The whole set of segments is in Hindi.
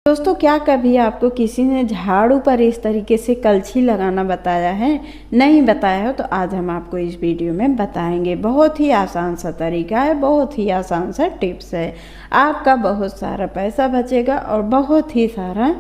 दोस्तों, क्या कभी आपको किसी ने झाड़ू पर इस तरीके से कलछी लगाना बताया है? नहीं बताया हो तो आज हम आपको इस वीडियो में बताएंगे। बहुत ही आसान सा तरीका है, बहुत ही आसान सा टिप्स है। आपका बहुत सारा पैसा बचेगा और बहुत ही सारा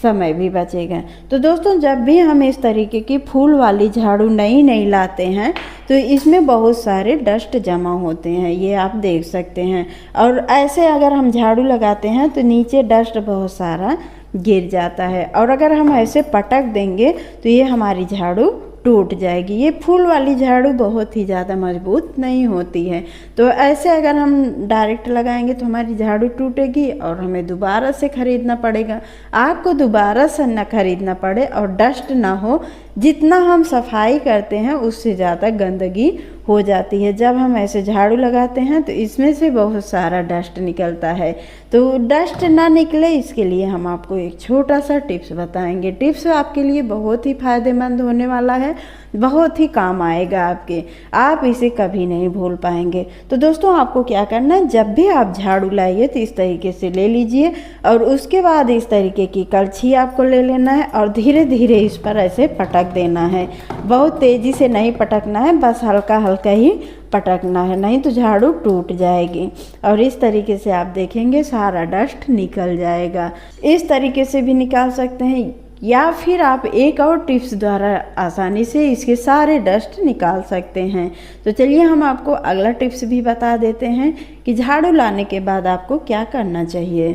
समय भी बचेगा। तो दोस्तों, जब भी हम इस तरीके की फूल वाली झाड़ू नई लाते हैं तो इसमें बहुत सारे डस्ट जमा होते हैं, ये आप देख सकते हैं। और ऐसे अगर हम झाड़ू लगाते हैं तो नीचे डस्ट बहुत सारा गिर जाता है, और अगर हम ऐसे पटक देंगे तो ये हमारी झाड़ू टूट जाएगी। ये फूल वाली झाड़ू बहुत ही ज़्यादा मजबूत नहीं होती है, तो ऐसे अगर हम डायरेक्ट लगाएंगे तो हमारी झाड़ू टूटेगी और हमें दोबारा से ख़रीदना पड़ेगा। आपको दोबारा से ना ख़रीदना पड़े और डस्ट ना हो, जितना हम सफाई करते हैं उससे ज़्यादा गंदगी हो जाती है। जब हम ऐसे झाड़ू लगाते हैं तो इसमें से बहुत सारा डस्ट निकलता है, तो डस्ट ना निकले इसके लिए हम आपको एक छोटा सा टिप्स बताएंगे। टिप्स आपके लिए बहुत ही फ़ायदेमंद होने वाला है, बहुत ही काम आएगा आपके, आप इसे कभी नहीं भूल पाएंगे। तो दोस्तों, आपको क्या करना है, जब भी आप झाड़ू लाइए तो इस तरीके से ले लीजिए और उसके बाद इस तरीके की कलछी आपको ले लेना है और धीरे धीरे इस पर ऐसे पटक देना है। बहुत तेज़ी से नहीं पटकना है, बस हल्का हल्का ही पटकना है, नहीं तो झाड़ू टूट जाएगी। और इस तरीके से आप देखेंगे सारा डस्ट निकल जाएगा। इस तरीके से भी निकाल सकते हैं, या फिर आप एक और टिप्स द्वारा आसानी से इसके सारे डस्ट निकाल सकते हैं। तो चलिए हम आपको अगला टिप्स भी बता देते हैं कि झाड़ू लाने के बाद आपको क्या करना चाहिए।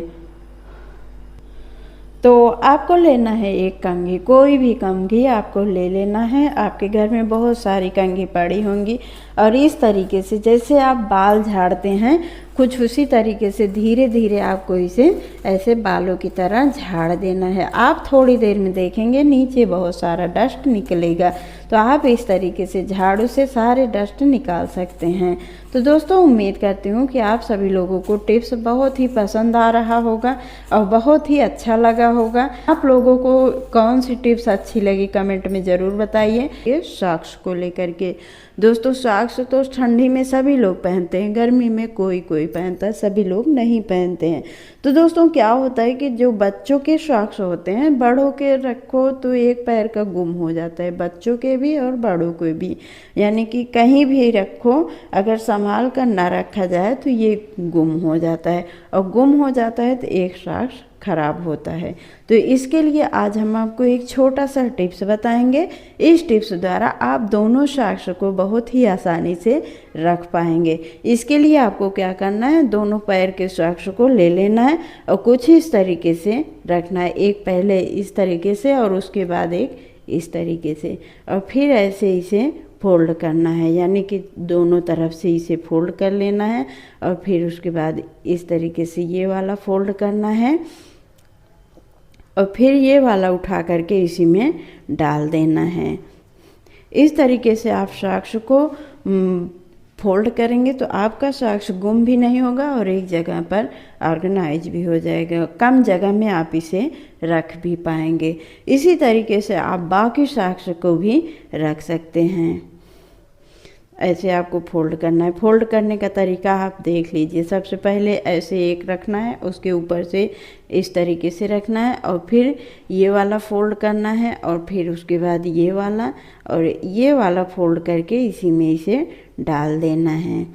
तो आपको लेना है एक कंघी, कोई भी कंघी आपको ले लेना है। आपके घर में बहुत सारी कंघी पड़ी होंगी और इस तरीके से जैसे आप बाल झाड़ते हैं कुछ उसी तरीके से धीरे धीरे आपको इसे ऐसे बालों की तरह झाड़ देना है। आप थोड़ी देर में देखेंगे नीचे बहुत सारा डस्ट निकलेगा, तो आप इस तरीके से झाड़ू से सारे डस्ट निकाल सकते हैं। तो दोस्तों, उम्मीद करती हूँ कि आप सभी लोगों को टिप्स बहुत ही पसंद आ रहा होगा और बहुत ही अच्छा लगा होगा। आप लोगों को कौन सी टिप्स अच्छी लगी कमेंट में ज़रूर बताइए। ये सॉक्स को लेकर के दोस्तों, सॉक्स तो ठंडी में सभी लोग पहनते हैं, गर्मी में कोई कोई पहनता है, सभी लोग नहीं पहनते हैं। तो दोस्तों, क्या होता है कि जो बच्चों के सॉक्स होते हैं, बड़ों के रखो तो एक पैर का गुम हो जाता है, बच्चों के भी और बड़ों के भी, यानी कि कहीं भी रखो अगर संभाल कर ना रखा जाए तो ये गुम हो जाता है, और गुम हो जाता है तो एक सॉक्स खराब होता है। तो इसके लिए आज हम आपको एक छोटा सा टिप्स बताएंगे। इस टिप्स द्वारा आप दोनों सॉक्स को बहुत ही आसानी से रख पाएंगे। इसके लिए आपको क्या करना है, दोनों पैर के सॉक्स को ले लेना है और कुछ इस तरीके से रखना है, एक पहले इस तरीके से और उसके बाद एक इस तरीके से, और फिर ऐसे इसे फोल्ड करना है, यानी कि दोनों तरफ से इसे फोल्ड कर लेना है और फिर उसके बाद इस तरीके से ये वाला फोल्ड करना है और फिर ये वाला उठा करके इसी में डाल देना है। इस तरीके से आप सॉक्स को फोल्ड करेंगे तो आपका सॉक्स गुम भी नहीं होगा और एक जगह पर ऑर्गेनाइज भी हो जाएगा, कम जगह में आप इसे रख भी पाएंगे। इसी तरीके से आप बाकी सॉक्स को भी रख सकते हैं। ऐसे आपको फोल्ड करना है। फोल्ड करने का तरीका आप देख लीजिए। सबसे पहले ऐसे एक रखना है, उसके ऊपर से इस तरीके से रखना है और फिर ये वाला फोल्ड करना है और फिर उसके बाद ये वाला और ये वाला फोल्ड करके इसी में इसे डाल देना है।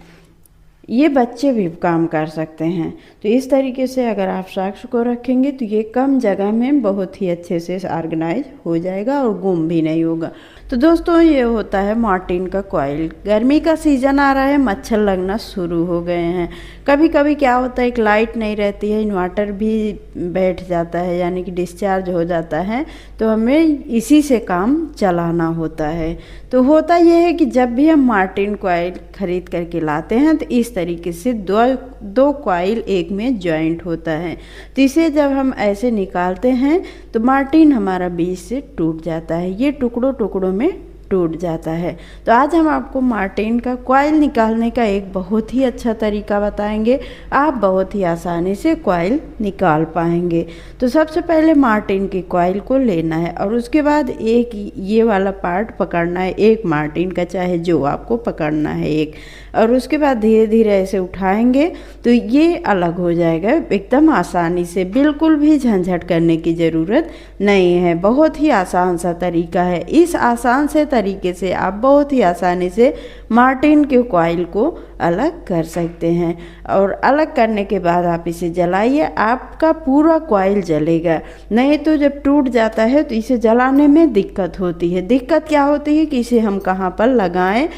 ये बच्चे भी काम कर सकते हैं। तो इस तरीके से अगर आप सॉक्स को रखेंगे तो ये कम जगह में बहुत ही अच्छे से ऑर्गेनाइज हो जाएगा और गुम भी नहीं होगा। तो दोस्तों, ये होता है मॉर्टिन का कॉइल। गर्मी का सीज़न आ रहा है, मच्छर लगना शुरू हो गए हैं। कभी कभी क्या होता है, एक लाइट नहीं रहती है, इन्वर्टर भी बैठ जाता है, यानी कि डिस्चार्ज हो जाता है, तो हमें इसी से काम चलाना होता है। तो होता यह है कि जब भी हम मॉर्टिन कॉइल खरीद करके लाते हैं तो इस तरीके से दो कॉइल एक में जॉइंट होता है, तो इसे जब हम ऐसे निकालते हैं तो मॉर्टिन हमारा बीच से टूट जाता है, ये टुकड़ों टुकड़ों में टूट जाता है। तो आज हम आपको मार्टिन का कॉइल निकालने का एक बहुत ही अच्छा तरीका बताएंगे। आप बहुत ही आसानी से कॉइल निकाल पाएंगे। तो सबसे पहले मार्टिन की कॉइल को लेना है और उसके बाद एक ये वाला पार्ट पकड़ना है, एक मार्टिन का चाहे जो आपको पकड़ना है एक, और उसके बाद धीरे धीरे ऐसे उठाएंगे तो ये अलग हो जाएगा एकदम आसानी से। बिल्कुल भी झंझट करने की ज़रूरत नहीं है। बहुत ही आसान सा तरीका है। इस आसान से तरीके से आप बहुत ही आसानी से मार्टिन के कॉइल को अलग कर सकते हैं। और अलग करने के बाद आप इसे जलाइए, आपका पूरा कॉइल जलेगा। नहीं तो जब टूट जाता है तो इसे जलाने में दिक्कत होती है। दिक्कत क्या होती है कि इसे हम कहाँ पर लगाएं,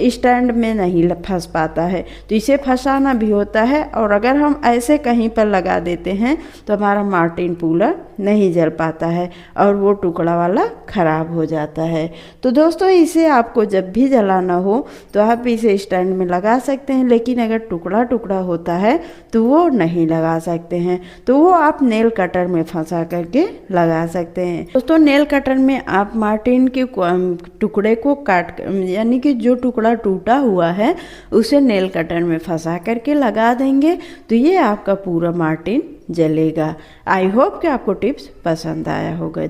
स्टैंड में नहीं फंस पाता है, तो इसे फंसाना भी होता है। और अगर हम ऐसे कहीं पर लगा देते हैं तो हमारा मार्टिन पूरा नहीं जल पाता है और वो टुकड़ा वाला ख़राब हो जाता है। तो दोस्तों इसे आपको जब भी जलाना हो तो आप इसे स्टैंड में लगा सकते हैं, लेकिन अगर टुकड़ा टुकड़ा होता है तो वो नहीं लगा सकते हैं। तो वो आप नेल कटर में फंसा करके लगा सकते हैं। दोस्तों नेल कटर में आप मार्टिन के टुकड़े को काट, यानी कि जो टुकड़ा टूटा हुआ है उसे नेल कटर में फंसा करके लगा देंगे तो ये आपका पूरा मार्टिन जलेगा। आई होप कि आपको टिप्स पसंद आया होगा।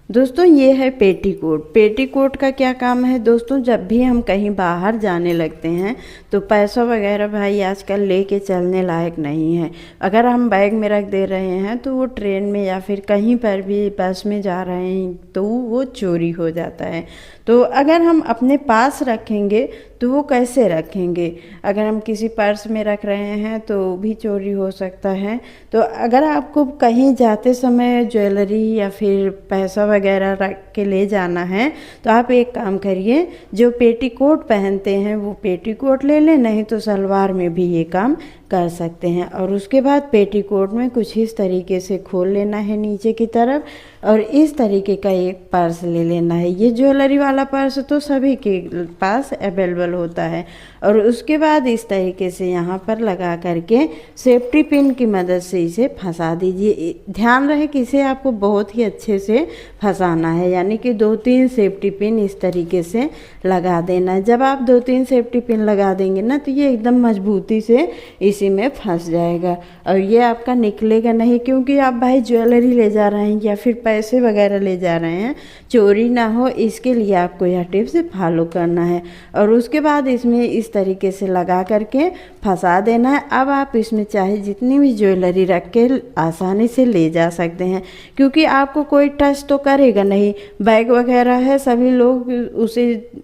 दोस्तों ये है पेटीकोट। पेटीकोट का क्या काम है दोस्तों, जब भी हम कहीं बाहर जाने लगते हैं तो पैसा वगैरह भाई आजकल लेके चलने लायक नहीं है। अगर हम बैग में रख दे रहे हैं तो वो ट्रेन में या फिर कहीं पर भी बस में जा रहे हैं तो वो चोरी हो जाता है। तो अगर हम अपने पास रखेंगे तो वो कैसे रखेंगे, अगर हम किसी पर्स में रख रहे हैं तो भी चोरी हो सकता है। तो अगर आपको कहीं जाते समय ज्वेलरी या फिर पैसा वगैरह रख के ले जाना है तो आप एक काम करिए, जो पेटीकोट पहनते हैं वो पेटीकोट ले लें, नहीं तो सलवार में भी ये काम कर सकते हैं। और उसके बाद पेटीकोट में कुछ इस तरीके से खोल लेना है नीचे की तरफ और इस तरीके का एक पर्स ले लेना है। ये ज्वेलरी वाला पर्स तो सभी के पास अवेलेबल होता है। और उसके बाद इस तरीके से यहाँ पर लगा करके सेफ्टी पिन की मदद से इसे फंसा दीजिए। ध्यान रहे कि इसे आपको बहुत ही अच्छे से फंसाना है, यानी कि 2-3 सेफ्टी पिन इस तरीके से लगा देना है। जब आप 2-3 सेफ्टी पिन लगा देंगे ना तो ये एकदम मजबूती से इसी में फंस जाएगा और ये आपका निकलेगा नहीं, क्योंकि आप भाई ज्वेलरी ले जा रहे हैं या फिर पैसे वगैरह ले जा रहे हैं, चोरी ना हो इसके लिए आपको यह टिप्स फॉलो करना है। और उसके बाद इसमें इस तरीके से लगा करके फंसा देना है। अब आप इसमें चाहे जितनी भी ज्वेलरी रख के आसानी से ले जा सकते हैं, क्योंकि आपको कोई टच तो करेगा नहीं। बैग वगैरह है सभी लोग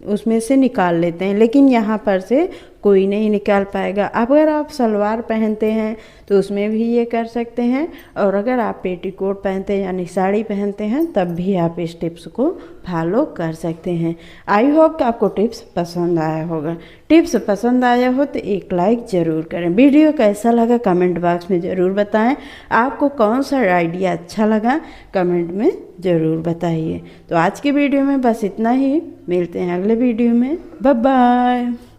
उसमें से निकाल लेते हैं, लेकिन यहाँ पर से कोई नहीं निकाल पाएगा। अगर आप सलवार पहनते हैं तो उसमें भी ये कर सकते हैं, और अगर आप पेटीकोट पहनते हैं यानी साड़ी पहनते हैं तब भी आप इस टिप्स को फॉलो कर सकते हैं। आई होप कि आपको टिप्स पसंद आया होगा। टिप्स पसंद आया हो तो एक लाइक ज़रूर करें। वीडियो कैसा लगा कमेंट बॉक्स में ज़रूर बताएं। आपको कौन सा आइडिया अच्छा लगा कमेंट में ज़रूर बताइए। तो आज की वीडियो में बस इतना ही, मिलते हैं अगले वीडियो में। Bye bye.